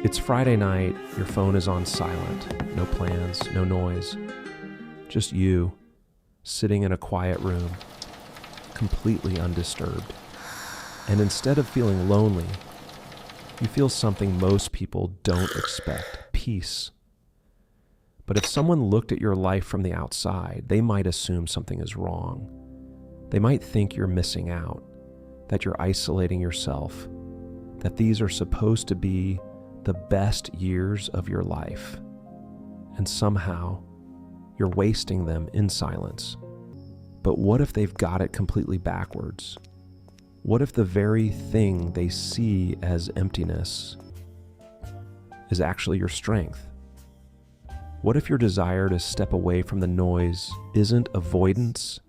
It's Friday night, your phone is on silent, no plans, no noise, just you sitting in a quiet room, completely undisturbed. And instead of feeling lonely, you feel something most people don't expect, peace. But if someone looked at your life from the outside, they might assume something is wrong. They might think you're missing out, that you're isolating yourself, that these are supposed to be the best years of your life, and somehow you're wasting them in silence. But what if they've got it completely backwards? What if the very thing they see as emptiness is actually your strength? What if your desire to step away from the noise isn't avoidance,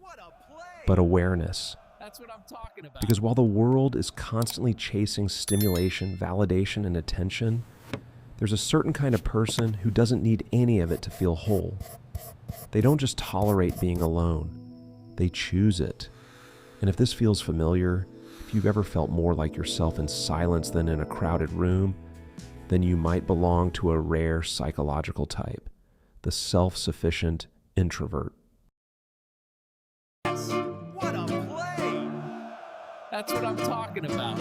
but awareness? That's what I'm talking about. Because while the world is constantly chasing stimulation, validation, and attention, there's a certain kind of person who doesn't need any of it to feel whole. They don't just tolerate being alone, they choose it. And if this feels familiar, if you've ever felt more like yourself in silence than in a crowded room, then you might belong to a rare psychological type, the self-sufficient introvert. What a play! That's what I'm talking about.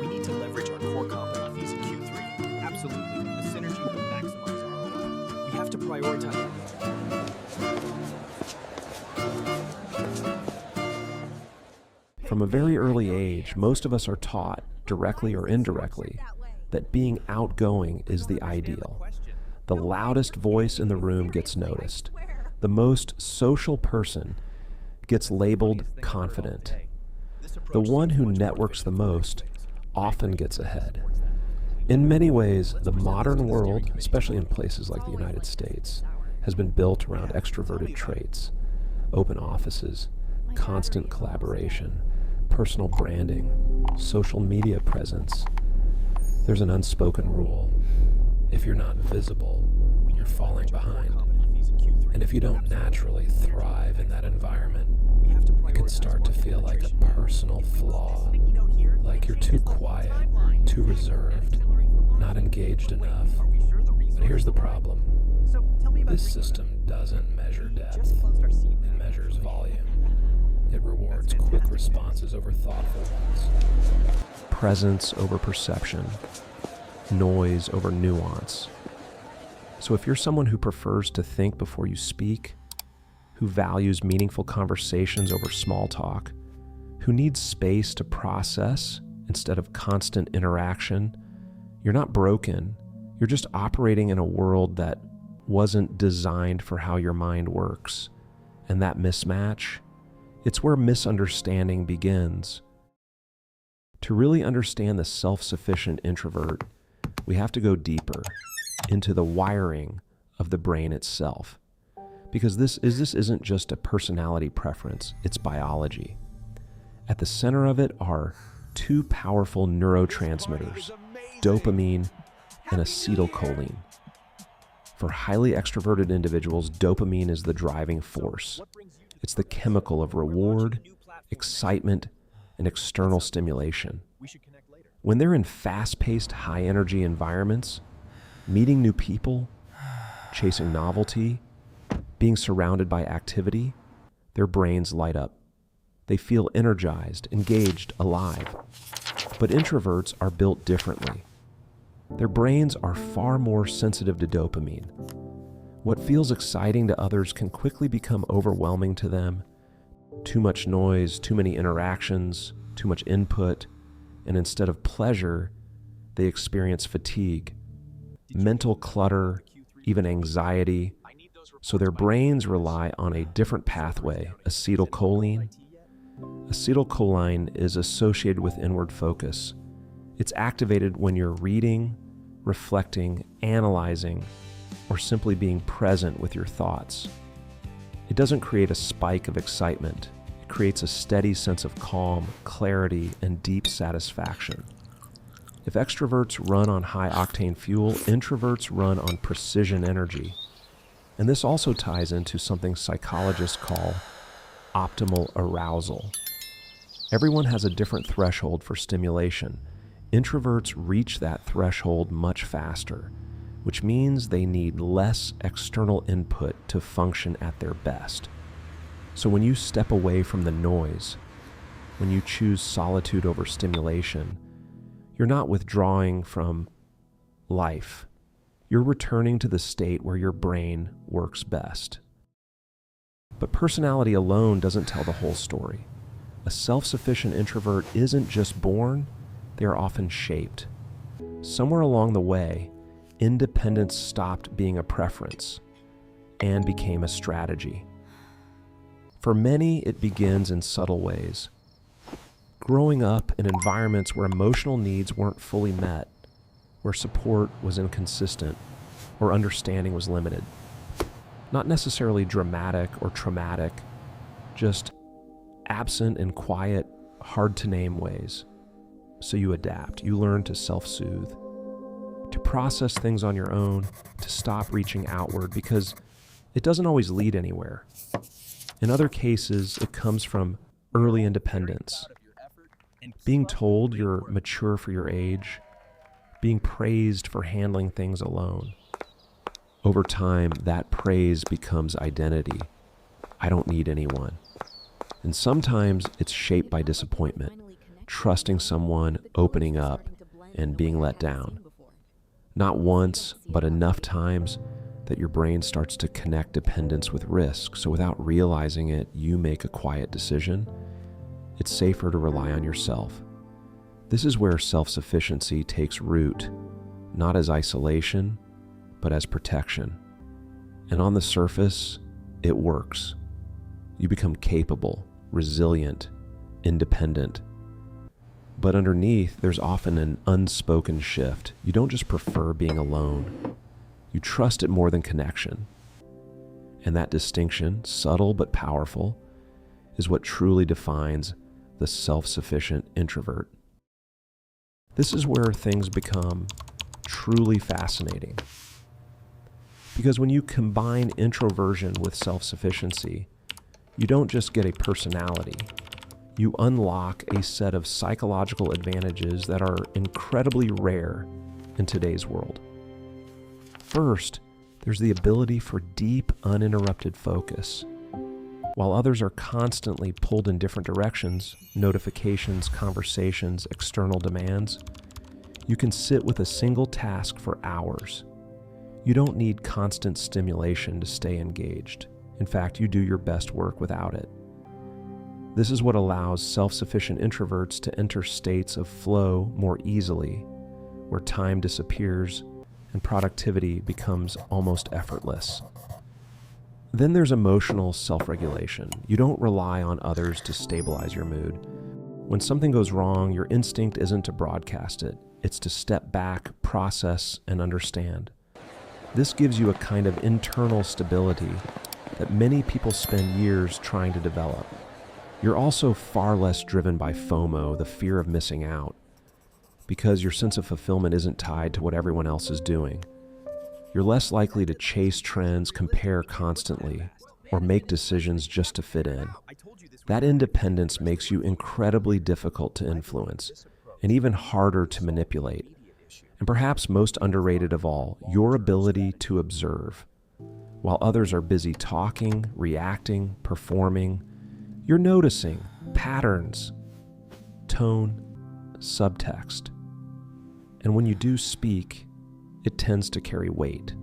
We need to leverage our core competencies in Q3. Absolutely. The synergy will maximize ROI. We have to prioritize. From a very early age, most of us are taught, directly or indirectly, that being outgoing is the ideal. The loudest voice in the room gets noticed. The most social person gets labeled confident. The one who networks the most often gets ahead. In many ways, the modern world, especially in places like the United States, has been built around extroverted traits, open offices, constant collaboration, personal branding, social media presence. There's an unspoken rule. If you're not visible, you're falling behind. And if you don't naturally thrive in that environment, it can start to feel like a personal flaw, like you're too quiet, too reserved, not engaged enough. But here's the problem. This system doesn't measure depth, it measures volume. It rewards quick responses over thoughtful ones. Presence over perception. Noise over nuance. So if you're someone who prefers to think before you speak, who values meaningful conversations over small talk, who needs space to process instead of constant interaction, you're not broken. You're just operating in a world that wasn't designed for how your mind works. And that mismatch, it's where misunderstanding begins. To really understand the self-sufficient introvert, we have to go deeper into the wiring of the brain itself. Because this isn't just a personality preference, it's biology. At the center of it are two powerful neurotransmitters, dopamine and acetylcholine. For highly extroverted individuals, dopamine is the driving force. It's the chemical of reward, excitement, and external stimulation. When they're in fast-paced, high-energy environments, meeting new people, chasing novelty, being surrounded by activity, their brains light up. They feel energized, engaged, alive. But introverts are built differently. Their brains are far more sensitive to dopamine. What feels exciting to others can quickly become overwhelming to them. Too much noise, too many interactions, too much input, and instead of pleasure, they experience fatigue, mental clutter, even anxiety. So their brains rely on a different pathway, acetylcholine. Acetylcholine is associated with inward focus. It's activated when you're reading, reflecting, analyzing, or simply being present with your thoughts. It doesn't create a spike of excitement. It creates a steady sense of calm, clarity, and deep satisfaction. If extroverts run on high-octane fuel, introverts run on precision energy. And this also ties into something psychologists call optimal arousal. Everyone has a different threshold for stimulation. Introverts reach that threshold much faster, which means they need less external input to function at their best. So when you step away from the noise, when you choose solitude over stimulation, you're not withdrawing from life. You're returning to the state where your brain works best. But personality alone doesn't tell the whole story. A self-sufficient introvert isn't just born, they are often shaped. Somewhere along the way, independence stopped being a preference and became a strategy. For many, it begins in subtle ways. Growing up in environments where emotional needs weren't fully met, where support was inconsistent, or understanding was limited. Not necessarily dramatic or traumatic, just absent in quiet, hard-to-name ways. So you adapt, you learn to self-soothe, to process things on your own, to stop reaching outward, because it doesn't always lead anywhere. In other cases, it comes from early independence. Being told you're mature for your age, being praised for handling things alone. Over time, that praise becomes identity. I don't need anyone. And sometimes it's shaped by disappointment, trusting someone, opening up, and being let down. Not once, but enough times that your brain starts to connect dependence with risk. So without realizing it, you make a quiet decision. It's safer to rely on yourself. This is where self-sufficiency takes root, not as isolation, but as protection. And on the surface, it works. You become capable, resilient, independent. But underneath, there's often an unspoken shift. You don't just prefer being alone. You trust it more than connection. And that distinction, subtle but powerful, is what truly defines the self-sufficient introvert. This is where things become truly fascinating. Because when you combine introversion with self-sufficiency, you don't just get a personality. You unlock a set of psychological advantages that are incredibly rare in today's world. First, there's the ability for deep, uninterrupted focus. While others are constantly pulled in different directions, notifications, conversations, external demands, you can sit with a single task for hours. You don't need constant stimulation to stay engaged. In fact, you do your best work without it. This is what allows self-sufficient introverts to enter states of flow more easily, where time disappears and productivity becomes almost effortless. Then there's emotional self-regulation. You don't rely on others to stabilize your mood. When something goes wrong, your instinct isn't to broadcast it. It's to step back, process, and understand. This gives you a kind of internal stability that many people spend years trying to develop. You're also far less driven by FOMO, the fear of missing out, because your sense of fulfillment isn't tied to what everyone else is doing. You're less likely to chase trends, compare constantly, or make decisions just to fit in. That independence makes you incredibly difficult to influence, and even harder to manipulate. And perhaps most underrated of all, your ability to observe. While others are busy talking, reacting, performing, you're noticing patterns, tone, subtext. And when you do speak, it tends to carry weight.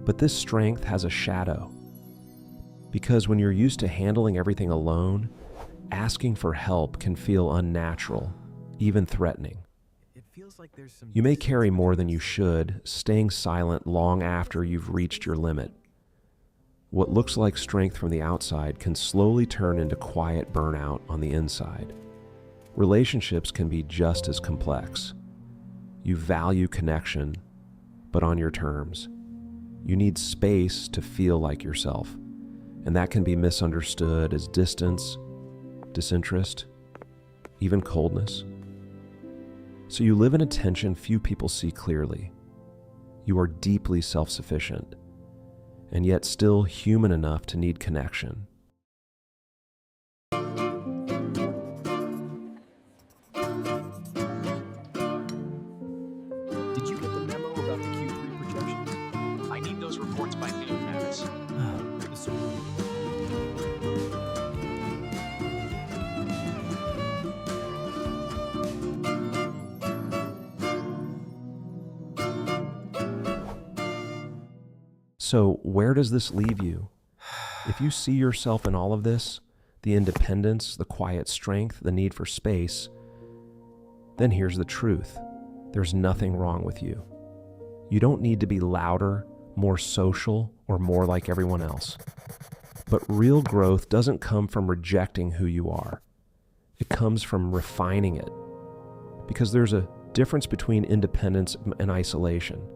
But this strength has a shadow. Because when you're used to handling everything alone, asking for help can feel unnatural, even threatening. You may carry more than you should, staying silent long after you've reached your limit. What looks like strength from the outside can slowly turn into quiet burnout on the inside. Relationships can be just as complex. You value connection, but on your terms. You need space to feel like yourself, and that can be misunderstood as distance, disinterest, even coldness. So you live in a tension few people see clearly. You are deeply self-sufficient, and yet still human enough to need connection. So where does this leave you? If you see yourself in all of this, the independence, the quiet strength, the need for space, then here's the truth. There's nothing wrong with you. You don't need to be louder, more social, or more like everyone else. But real growth doesn't come from rejecting who you are. It comes from refining it. Because there's a difference between independence and isolation.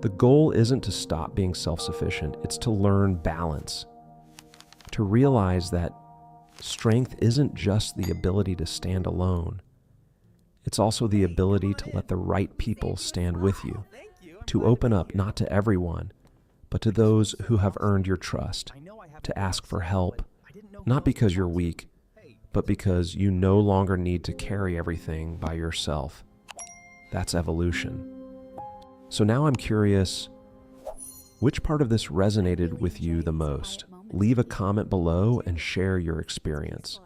The goal isn't to stop being self-sufficient, it's to learn balance. To realize that strength isn't just the ability to stand alone. It's also the ability to let the right people stand with you, to open up not to everyone, but to those who have earned your trust, to ask for help, not because you're weak, but because you no longer need to carry everything by yourself. That's evolution. So now I'm curious, which part of this resonated with you the most? Leave a comment below and share your experience.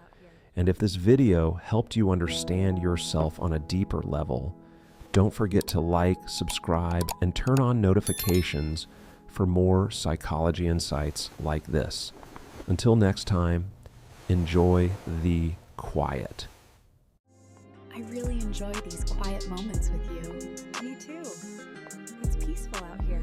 And if this video helped you understand yourself on a deeper level, don't forget to like, subscribe, and turn on notifications for more psychology insights like this. Until next time, enjoy the quiet. I really enjoy these quiet moments with you. Me too. It's peaceful out here.